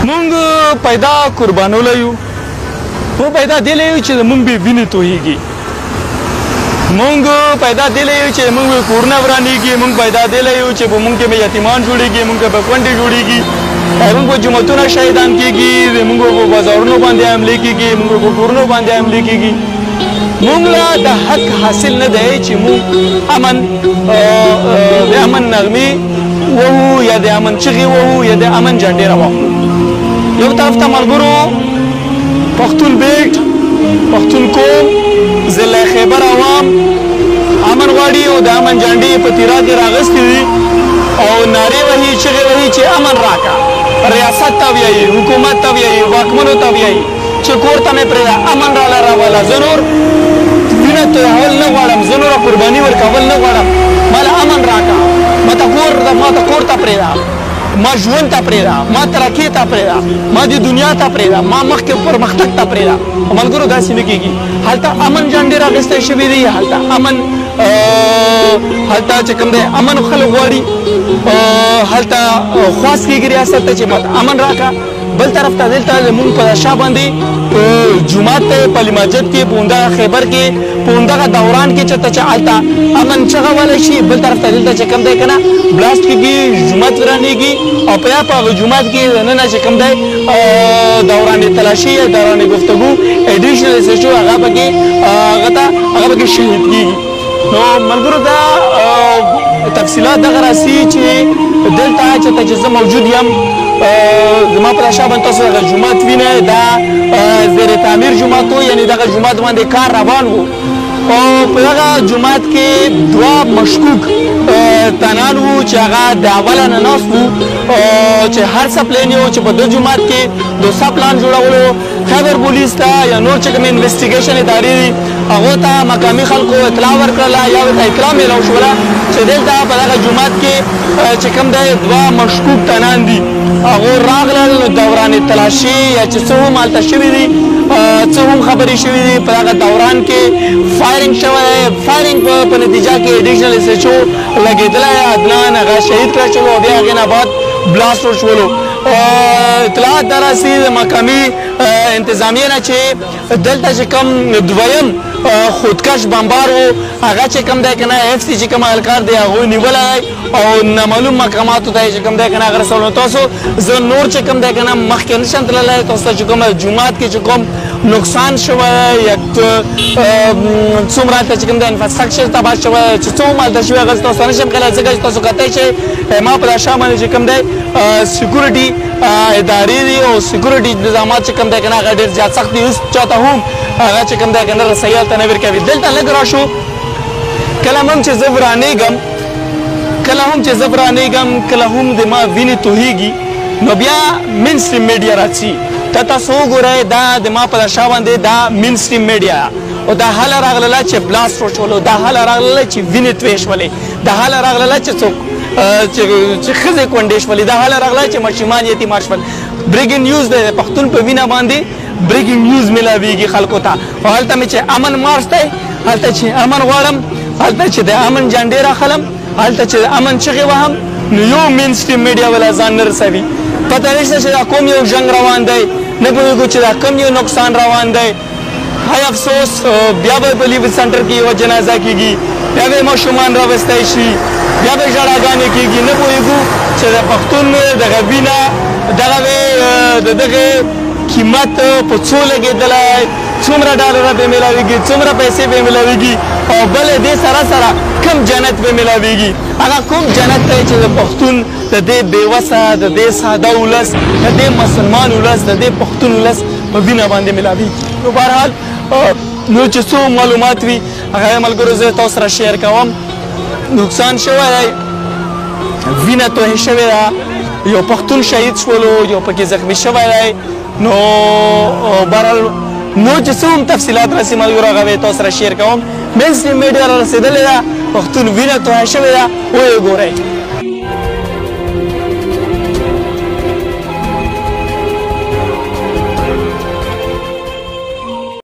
مونږ پیدا قربانولی یو مونږ پیدا دی یو چې مونږ به وینې تویږي مونږ پیدا دی یو چې مونږ کورونه ورانېږي مونږ پیدا دی یو چې په مونږ کې به یتیمان جوړېږي مونږ به کونډې جوړېږي مونږ په جوماتونه شهیدان کېږي مونږ په بازارونو باندې حملې کېږي مونږ په کورونو باندې حملې کېږي مونږ له د حق حاصل نه دی چې مونږ د امن نغمې وهو یا د امن چغې وهو یا د امن جنډې راواخلو یو طرف ته ملګرو پښتون بیټ پښتون قوم ضلع خیبر عوام امن غواړي او د امن جنډې په تیرا کې راغستې دي او نارې وهي چغې وهي چې امن راکړه ریاست ته وایي حکومت ته وایي واکمنو ته وایي چې کور ته مې پرېږده امن راله راوله زه نور وینه تویول نه غواړم زه نوره قرباني ورکول نه غواړم ماله امن راکړه ما ته کور ته پرېږده ما ژوند ته پرېږده ما ترقۍ ته پرېږده ما د دنیا ته پرېږده ما مخکې پرمختګ ته پرېږده ملګرو داسې نه کېږي هلته امن جنډې راغوستی شوي دي هلته امن هلته چې کوم دی امن خلک غواړي هلته خواست کېږي ریاست ته چې امن راکړه بل طرف ته دلته زمونږ په شا باندې جومات ته په علي مسجد کې په همدغه خیبر کې په همدغه دوران کې چې هلته امن چغه ولی شي بل طرف ته دلته چې کوم دی که نه بلاست کېږي جومات ورانېږي او په هغه جومات کې دننه چې کوم دی دوران تلاشي یا دوران گفتگو ایډیشنل ایس ایچ او هغه پکې شهید کېږي نو ملګرو دا تفصیلات دغه راسي چې دلته چې زه موجود یم زما په شا باندې تاسو دغه جومات وینئ دا زیر تعمیر جومات و یعنې دغه جومات باندې کار روان و او په دغه جومات کې دوه مشکوک تنان وو چې هغه د اوله نه ناست وو چې هر څه پلان یې و چې په دې جومات کې دوسا پلان جوړولو خیبر پولیس ته یا نور چې کوم انویسټیګیشن ادارې دي هغو ته مقامي خلکو اطلاع ورکړله یا ورته اطلاع میلاو شوله چې دلته په دغه جومات کې چې کوم دی دوه مشکوک تنان دي هغو راغلل دوران تلاشي یا چې څه هم هلته شوي دي څه هم خبرې شوي دي په دغه دوران کې فایرنګ شوی فایرنګ په نتیجه کې ایډیشنل ایس ایچ او لګېدلی عدنان هغه شهید کړی شولو او بیا هغې نه بعد بلاست وشولو اطلاعات دا راسي د مقامي انتظامیې نه چې دلته چې کوم دویم خودکش بمبار و هغه چې کوم دی که نه اف سی چې کوم اهلکار دی هغوی نیولی دی او نامعلوم مقاماتو ته چې کوم دی که نه هغه رسولی تاسو زه نور چې کوم دی که نه مخکې نشم تللی تاسو ته چې کوم جومات کې چې کوم نقصان شوی یا څومره هلته چې کوم دی انفراسترکچر تباه شوی چې څه هم هلته شوي هغه تاسو ته نشم ښیلی ځکه چې تاسو کتی شئ ما په دا شا باندې چې کوم دی سیکورټي ادارې دي او سیکورټي نظامات چې کوم دی که نه هغه ډېر زیات سخت دي اوس چاته هم هغه چې کوم دی که نه رسۍ هلته نه ورکوي دلته لږ راشو کله هم چې زه ورانېږم کله هم د ما وینې توهېږي نو بیا مین سټریم میډیا راځي ته تاسو وګورئ دا د ما په شا باندې دا مین سټریم میډیا او دا هله راغلله چې بلاست وشولو دا هله راغلله چې وینې تویې شولې دا هله راغلله چې څوک چې ښځې کونډې شولې دا هله راغله چې ماشومان یتیمان شول بریکینګ نیوز دی پښتون په وینه باندې بریکینګ نیوز میلاویږي خلکو ته او هلته مې چې امن مارچ دی هلته چې امن غواړم هلته چې د امن جنډې راخلم هلته چې د امن چغې وهم نو یو مین سټریم میډیا ولا ځان نه رسوي پته نشته چې دا کوم یو جنګ روان دی نه پوهېږو چې دا کوم یو نقصان روان دی هی افسوس بیا به په لیوید سنټر کې یوه جنازه کېږي بیا به ماشومان راوستی شي بیا به ژړاګانې کېږي نه پوهېږو چې د پښتون دغه وینه دغه د دغې قیمت په څو لګېدلی څومره ډالره به میلاویږي څومره پیسې به میلاویږي او بل دې سره سره کوم جنت به میلاویږي هغه کوم جنت دی چې د پښتون د دې بېوسه د دې ساده ولس د دې مسلمان ولس د دې پښتون ولس په وینه باندې میلاویږي نو بهرحال نو چې څو معلومات وي هغه ملګرو زه تاسو سره شیر کوم نقصان شوی دی وینه توهې شوې ده یو پښتون شهید شولو یو پکې زخمي شوی دی نو بهرحال نو چې څه هم تفصیلات راسي ملګرو هغه به تاسو سره شیر کوم مین سټریم میډیا را رسېدلې ده پښتون وینه توهه شوې ده ویې ګورئ